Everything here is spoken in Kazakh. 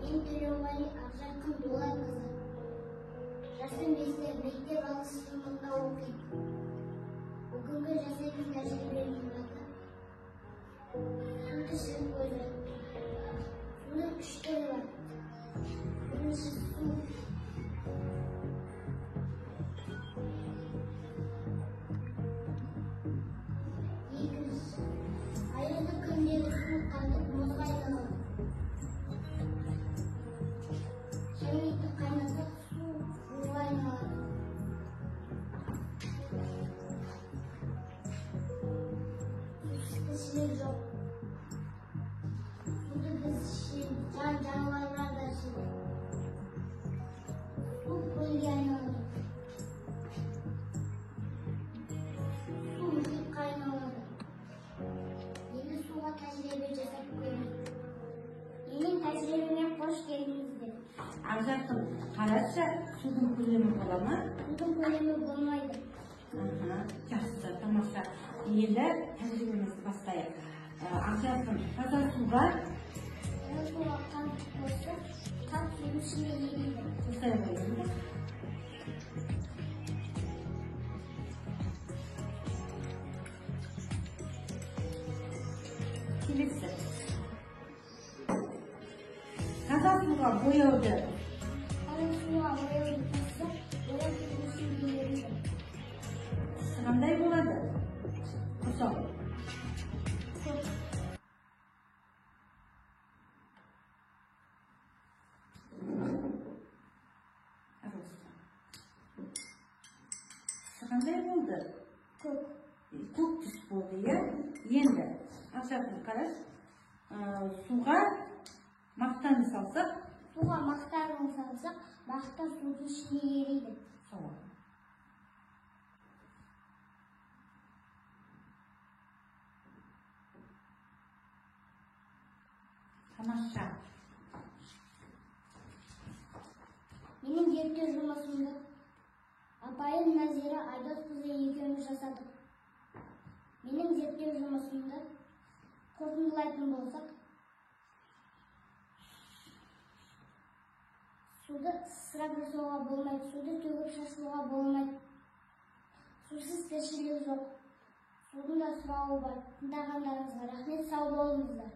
Мен Төлеубай Ақжарқын Дулатқызы. Жасы мектеп 6 сыныпта оқиды. Бүгінгі жасайтын тәжірибенің аты суды ішіп көрді. Судың 3 түрі бар. Бірінші су. Екінші аязды күндері су қатып мұзға айналады. Шәйнекті қайнатып су буға айналады. Тіршілік жоқ. Суды біз ішеміз, жануарлар да ішеді. Су көлге айналады. Су мұхитқа айналады. Енді суға тәжірибе жасап көрейік. Менің тәжірибеме қош келдіңіздер. Ақжарқын, қарашы, судың көлемі бола ма? Судың көлемі болмайды. Жақсы, тамаша. Енді тәжірибемізді бастайық. Ақжарқын, таза суға қант қосып, қант судың ішіне ериді. қостай қойыңыз. Келесі. Таза суға бояуды қосып, бояу судың ішіне ериді. қандай болады? Қосау. Қандай болды? Көк түс болды, иә? Енді, Ақжарқын, қараш, суға мақтаны салсақ, мақта судың ішіне ериді. Тамаша. Менің зерттеу жұмысымды апайым Назира Айдосқызы екеуміз жасадық. Менің зерттеу жұмысымды қорытындылайтын болсақ, суды ысырап жасауға болмайды, суды төгіп шашуға болмайды. Сусыз тіршілік жоқ. Судың да сұрауы бар. Тыңдағандарыңызға рахмет, сау болыңыздар.